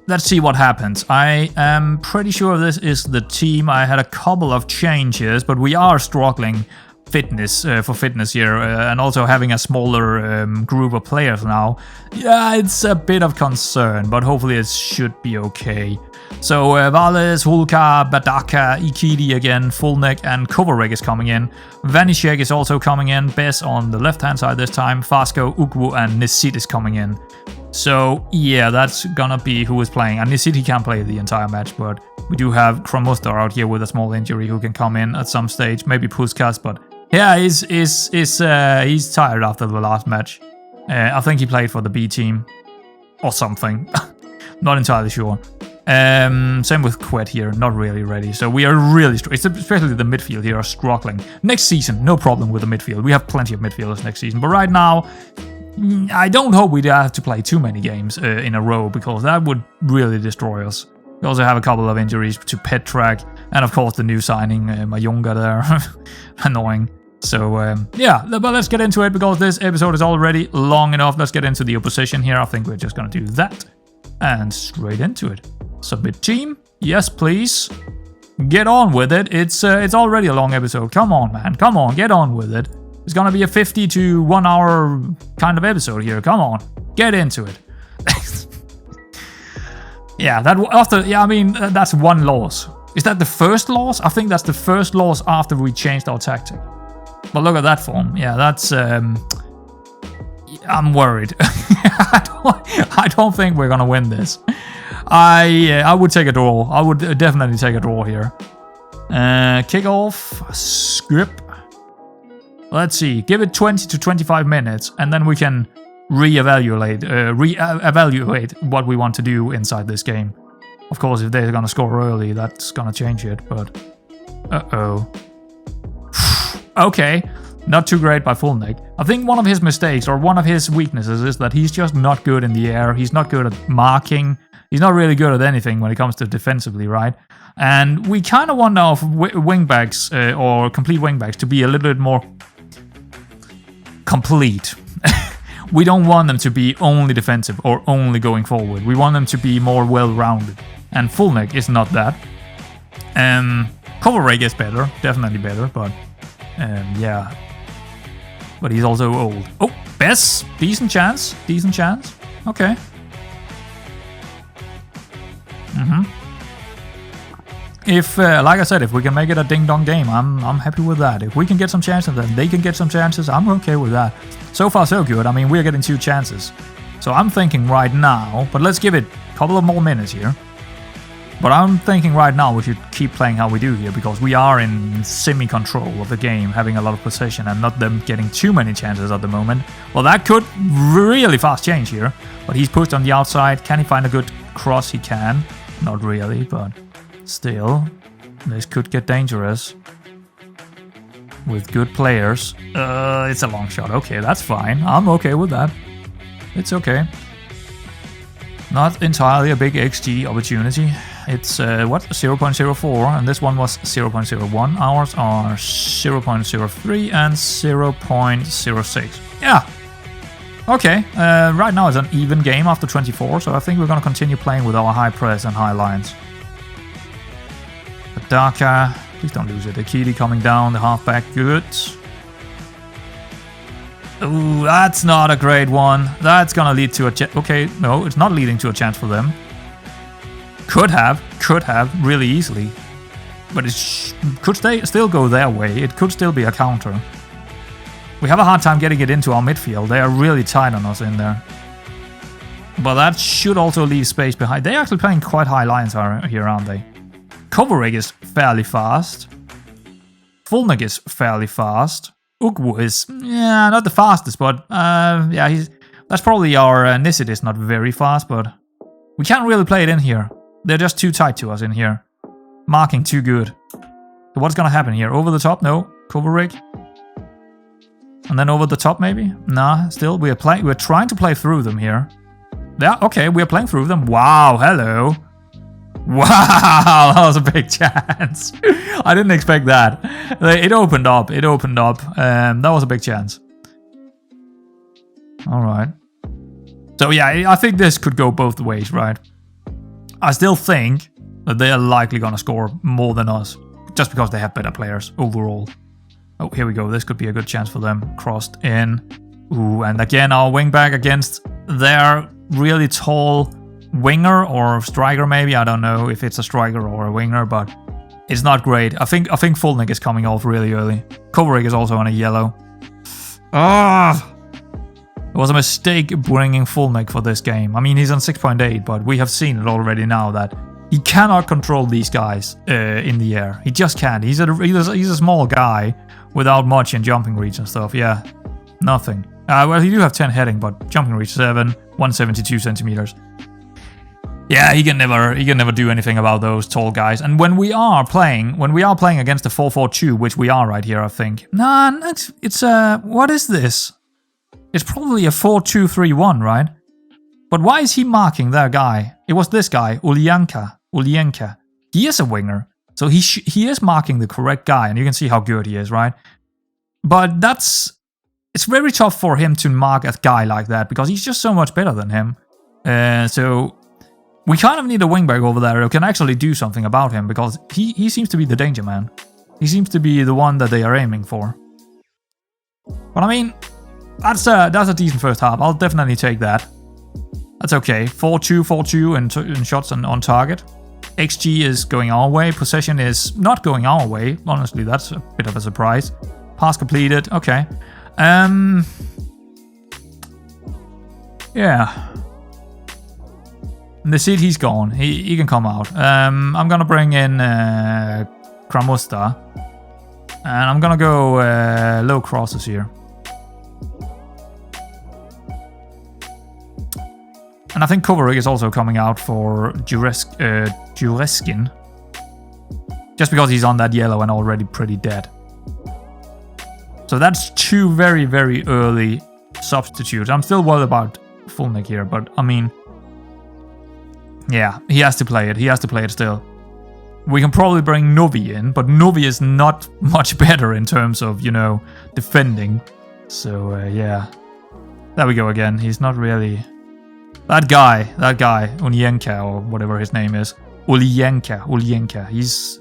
let's see what happens. I am pretty sure this is the team. I had a couple of changes, but we are struggling for fitness here, and also having a smaller group of players now. Yeah, it's a bit of concern, but hopefully it should be okay. So Vales, Hulka, Badaka, Ikidi again, Fulnek and Kovarek is coming in. Vanishek is also coming in. Bess on the left hand side this time. Fasco, Ukwu and Nisit is coming in. So yeah, that's gonna be who is playing. And Nisit can't play the entire match, but we do have Kramustar out here with a small injury who can come in at some stage. Maybe Puskas, but yeah, he's tired after the last match. I think he played for the B team or something. Not entirely sure. Same with Quet here, not really ready. So we are really, especially the midfield here, are struggling. Next season, no problem with the midfield. We have plenty of midfielders next season. But right now, I don't hope we have to play too many games in a row, because that would really destroy us. We also have a couple of injuries to Petrak, and of course the new signing, Mayunga there. Annoying. So, yeah, but let's get into it, because this episode is already long enough. Let's get into the opposition here. I think we're just going to do that. And straight into it. Submit team. Yes, please. Get on with it. It's already a long episode. Come on, man. Come on, get on with it. It's gonna be a 50 to 1 hour kind of episode here. Come on, get into it. Yeah, I mean, that's one loss. Is that the first loss? I think that's the first loss after we changed our tactic. But look at that form. Yeah, that's I'm worried. I don't think we're gonna win this. I would take a draw. I would definitely take a draw here. Kickoff, script. Let's see. Give it 20 to 25 minutes, and then we can reevaluate what we want to do inside this game. Of course, if they're gonna score early, that's gonna change it. But okay, not too great by Fulnek. I think one of his mistakes, or one of his weaknesses, is that he's just not good in the air. He's not good at marking. He's not really good at anything when it comes to defensively, right? And we kind of want our wingbacks, or complete wingbacks, to be a little bit more complete. We don't want them to be only defensive or only going forward. We want them to be more well-rounded. And Fulnek is not that. Kovacic is better, definitely better, but yeah. But he's also old. Oh, Bess, decent chance. Okay. If, like I said, if we can make it a ding-dong game, I'm happy with that. If we can get some chances and they can get some chances, I'm okay with that. So far, so good. I mean, we're getting 2 chances. So I'm thinking right now, but let's give it a couple of more minutes here. But I'm thinking right now we should keep playing how we do here, because we are in semi-control of the game, having a lot of possession and not them getting too many chances at the moment. Well, that could really fast change here. But he's pushed on the outside. Can he find a good cross? He can. Not really, but still, this could get dangerous with good players. It's a long shot. Okay, that's fine. I'm okay with that. It's okay. Not entirely a big XG opportunity. It's, 0.04, and this one was 0.01. Ours are 0.03 and 0.06. Yeah. Okay, right now it's an even game after 24, so I think we're going to continue playing with our high press and high lines. Daka, please don't lose it. Akili coming down, the halfback, good. Ooh, that's not a great one. That's gonna lead to a chance. Okay, no, it's not leading to a chance for them. Could have, really easily. But it could still go their way. It could still be a counter. We have a hard time getting it into our midfield. They are really tight on us in there. But that should also leave space behind. They're actually playing quite high lines here, aren't they? Kovacic is fairly fast. Fulnek is fairly fast. Ugwu is, yeah, not the fastest, but yeah, that's probably our Nisid is not very fast, but we can't really play it in here. They're just too tight to us in here. Marking too good. So what's gonna happen here? Over the top? No. Kovacic. And then over the top maybe? Nah, still we're trying to play through them here. Yeah, okay, we're playing through them. Wow, hello. Wow, that was a big chance. I didn't expect that. It opened up. That was a big chance. Alright. So yeah, I think this could go both ways, right? I still think that they are likely going to score more than us, just because they have better players overall. Oh, here we go. This could be a good chance for them. Crossed in. Ooh, and again, our wingback against their really tall winger or striker, maybe. I don't know if it's a striker or a winger, but it's not great. I think Fulnek is coming off really early. Kovacic is also on a yellow. Ah, it was a mistake bringing Fulnek for this game. I mean, he's on 6.8, but we have seen it already now that he cannot control these guys in the air. He just can't. He's a small guy without much in jumping reach and stuff. Yeah, nothing. Well, he do have 10 heading, but jumping reach 7, 172 centimeters. Yeah, he can never do anything about those tall guys. And when we are playing against the 4-4-2, which we are right here, I think. Nah, it's what is this? It's probably a 4-2-3-1, right? But why is he marking that guy? It was this guy, Ulyenka. He is a winger, so he is marking the correct guy, and you can see how good he is, right? But it's very tough for him to mark a guy like that because he's just so much better than him. So we kind of need a wingback over there who can actually do something about him because he seems to be the danger man. He seems to be the one that they are aiming for. But I mean, that's a decent first half. I'll definitely take that. That's okay. 4-2 in shots on target. XG is going our way. Possession is not going our way. Honestly, that's a bit of a surprise. Pass completed. Okay. Yeah. The seat, he's gone. He can come out. I'm gonna bring in Kramusta. And I'm gonna go low crosses here. And I think Kovarik is also coming out for Jureskin. Just because he's on that yellow and already pretty dead. So that's two very, very early substitutes. I'm still worried about Fulnick here, but I mean... Yeah, he has to play it. He has to play it still. We can probably bring Novi in, but Novi is not much better in terms of, defending. So, yeah. There we go again. He's not really... That guy, Ulyenka, or whatever his name is. Ulyenka. He's...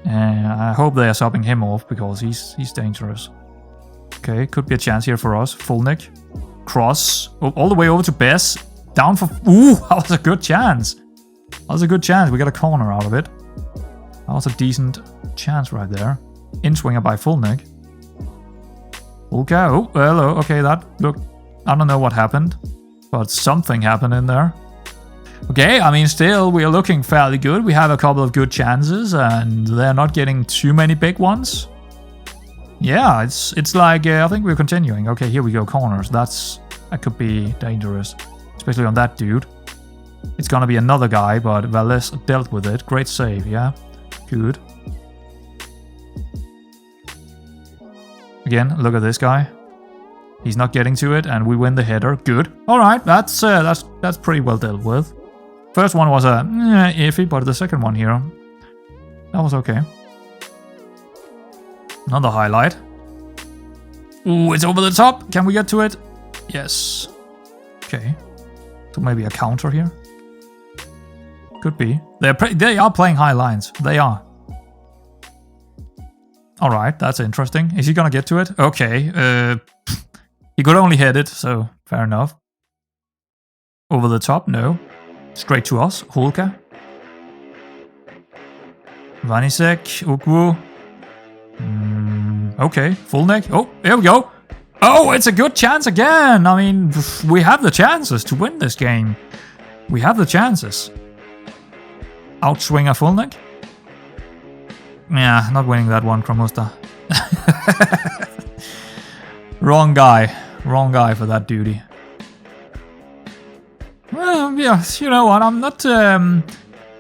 I hope they are subbing him off, because he's dangerous. Okay, could be a chance here for us. Fulnick. Cross. All the way over to Bess. Down for... Ooh, that was a good chance. That was a good chance. We got a corner out of it. That was a decent chance right there. In-swinger by Fulnick. Ulka. Oh, hello. Okay, look. I don't know what happened. But something happened in there. Okay, I mean, still, we are looking fairly good. We have a couple of good chances, and they're not getting too many big ones. Yeah, it's like, I think we're continuing. Okay, here we go, corners. That could be dangerous. Especially on that dude. It's gonna be another guy, but Valles dealt with it. Great save, yeah. Good. Again, look at this guy. He's not getting to it, and we win the header. Good. Alright, that's pretty well dealt with. First one was iffy, but the second one here, that was okay. Another highlight. Ooh, it's over the top. Can we get to it? Yes. Okay. So maybe a counter here. Could be. They are playing high lines. They are. Alright, that's interesting. Is he gonna get to it? Okay. He could only hit it, so fair enough. Over the top? No. Straight to us. Hulka. Vanisek. Ukwu. Okay. Fulnick. Oh, here we go. Oh, it's a good chance again. I mean, we have the chances to win this game. We have the chances. Outswinger Fulnick. Yeah, not winning that one, Kramusta. Wrong guy. Wrong guy for that duty. Well, yeah, you know what, I'm not...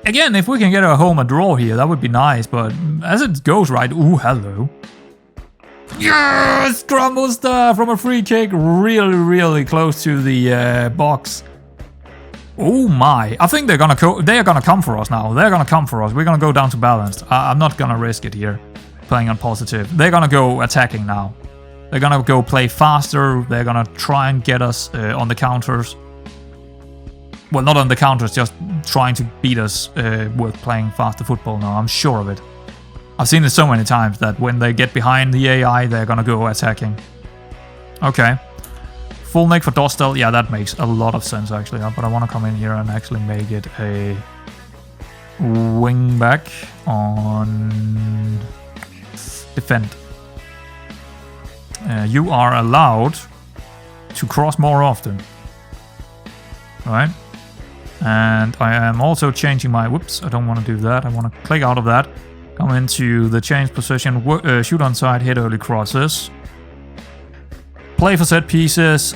Again, if we can get a draw here, that would be nice, but as it goes right... Ooh, hello. Yes! Kramusta from a free kick, really, really close to the box. Oh my. I think they are gonna come for us now. They're gonna come for us. We're gonna go down to balanced. I'm not gonna risk it here, playing on positive. They're gonna go attacking now. They're gonna go play faster. They're gonna try and get us on the counters. Well, not on the counters, just trying to beat us with playing faster football now. I'm sure of it. I've seen it so many times that when they get behind the AI, they're gonna go attacking. Okay. Fulnick for Dostal. Yeah, that makes a lot of sense, actually. But I want to come in here and actually make it a wing back on defend. You are allowed to cross more often. Right? And I am also changing my... Whoops, I don't want to do that. I want to click out of that. Come into the change position. Shoot on side, hit early crosses. Play for set pieces.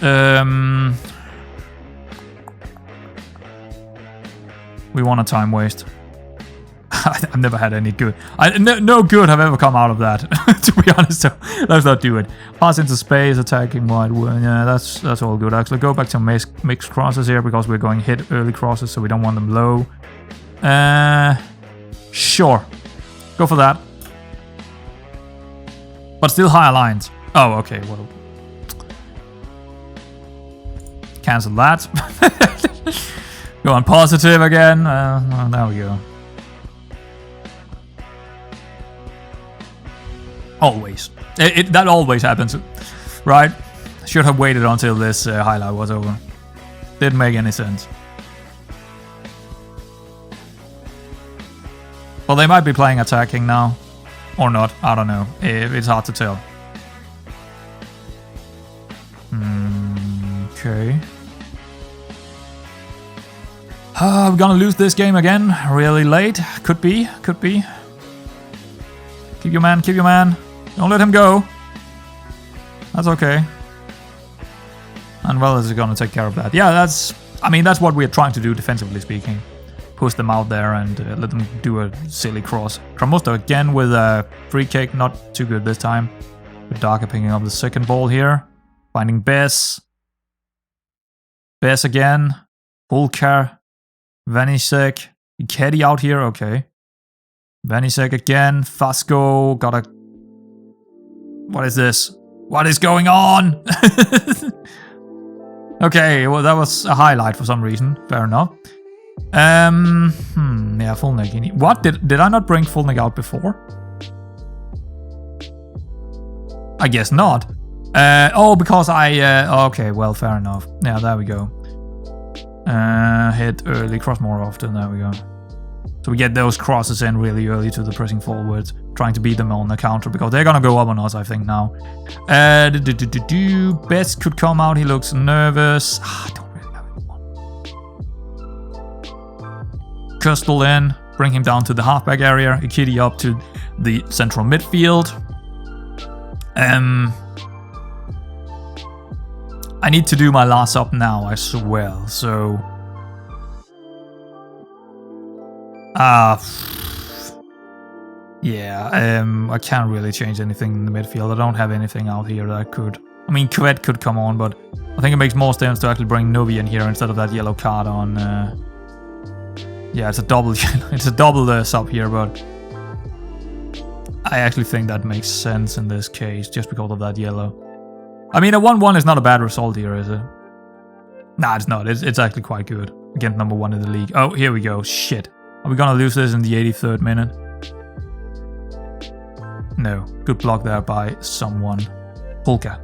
We want a time waste. I've never had any good. No good have ever come out of that, to be honest. So let's not do it. Pass into space, attacking wide. Yeah, that's all good. Actually, go back to mixed crosses here because we're going hit early crosses, so we don't want them low. Sure, go for that. But still higher lines. Oh, okay. Well, cancel that. Go on positive again. There we go. Always. That always happens, right? Should have waited until this highlight was over. Didn't make any sense. Well, they might be playing attacking now. Or not. I don't know. It's hard to tell. Okay. We're gonna lose this game again. Really late. Could be. Could be. Keep your man. Keep your man. Don't let him go. That's okay. And well, is gonna take care of that. Yeah, that's what we're trying to do defensively speaking. Push them out there and let them do a silly cross. Tramosto again with a free kick. Not too good this time. But Darker picking up the second ball here. Finding Bess. Bess again. Hulkar. Vanisek. Ikedi out here. Okay. Vanisek again. Fasco. Got a... What is this? What is going on? Okay, well that was a highlight for some reason. Fair enough. Yeah, Fulnek. What? Did I not bring Fulnek out before? I guess not. Oh, because okay, well, fair enough. Yeah, there we go. Hit early, cross more often. There we go. So we get those crosses in really early to the pressing forwards, trying to beat them on the counter because they're gonna go up on us, I think now. Best could come out. He looks nervous. I don't really know anyone. Köstel in, bring him down to the halfback area. Ikedi up to the central midfield. I need to do my last up now as well. So. Yeah, I can't really change anything in the midfield. I don't have anything out here that I could. I mean, Kvet could come on, but I think it makes more sense to actually bring Novi in here instead of that yellow card on. Yeah, it's a double. It's a double sub here, but I actually think that makes sense in this case just because of that yellow. I mean, a 1-1 is not a bad result here, is it? Nah, it's not. It's actually quite good against number 1 in the league. Oh, here we go. Shit. Are we gonna lose this in the 83rd minute? No. Good block there by someone. Pulka.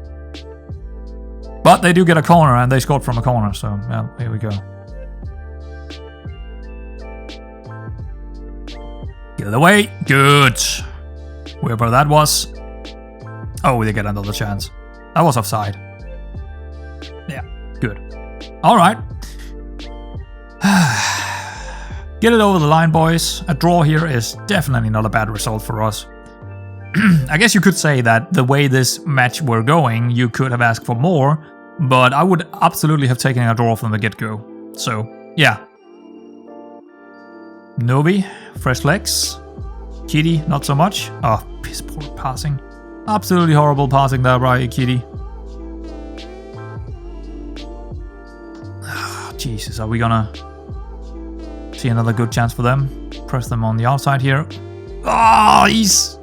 But they do get a corner and they scored from a corner, so yeah, here we go. Get it away. Good. Whoever that was. Oh, they get another chance. That was offside. Yeah, good. Alright. Get it over the line, boys. A draw here is definitely not a bad result for us. I guess you could say that the way this match were going, you could have asked for more, but I would absolutely have taken a draw from the get-go. So, yeah. Novi, fresh legs. Kitty, not so much. Oh, piss poor passing. Absolutely horrible passing there by Kitty. Jesus, are we gonna see another good chance for them? Press them on the outside here. Oh, he's...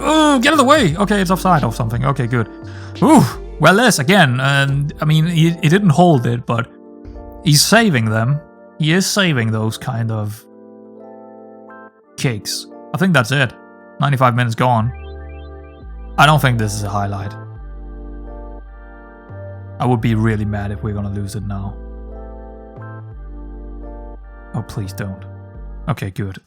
Oh, get it away! Okay, it's offside or something. Okay, good. Ooh, well, this again. I mean, he didn't hold it, but he's saving them. He is saving those kind of kicks. I think that's it. 95 minutes gone. I don't think this is a highlight. I would be really mad if we're gonna lose it now. Oh, please don't. Okay, good.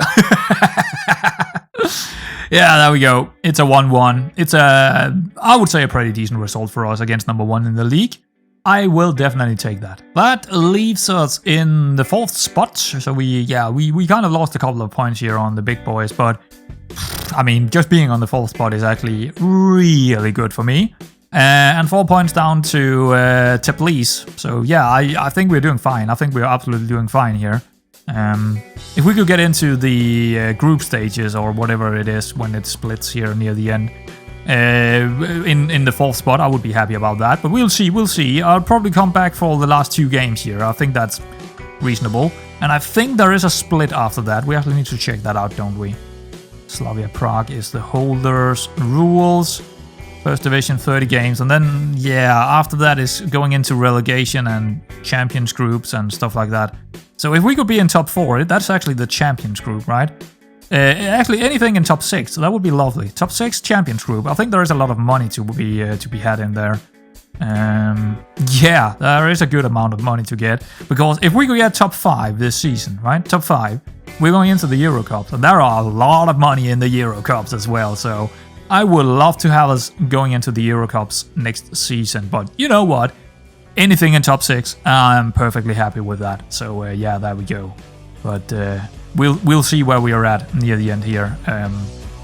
Yeah, there we go. It's a 1-1. It's a, I would say, a pretty decent result for us against number 1 in the league. I will definitely take that. That leaves us in the 4th spot. So we kind of lost a couple of points here on the big boys, but I mean, just being on the 4th spot is actually really good for me. And 4 points down to Tbilisi. So yeah, I think we're doing fine. I think we're absolutely doing fine here. If we could get into the group stages or whatever it is when it splits here near the end, in the 4th spot, I would be happy about that. But we'll see. I'll probably come back for the last 2 games here. I think that's reasonable. And I think there is a split after that. We actually need to check that out, don't we? Slavia Prague is the holders. Rules. First division, 30 games. And then, yeah, after that is going into relegation and champions groups and stuff like that. So if we could be in top 4, that's actually the champions group, right? Actually, anything in top 6, that would be lovely. Top 6 champions group. I think there is a lot of money to be had in there. Yeah, there is a good amount of money to get, because if we could get top 5 this season, right? Top 5, we're going into the Euro Cups, and there are a lot of money in the Euro Cups as well. So I would love to have us going into the Euro Cups next season. But you know what? Anything in top 6, I'm perfectly happy with that. So yeah, there we go. But we'll see where we are at near the end here.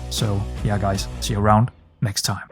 So yeah, guys, see you around next time.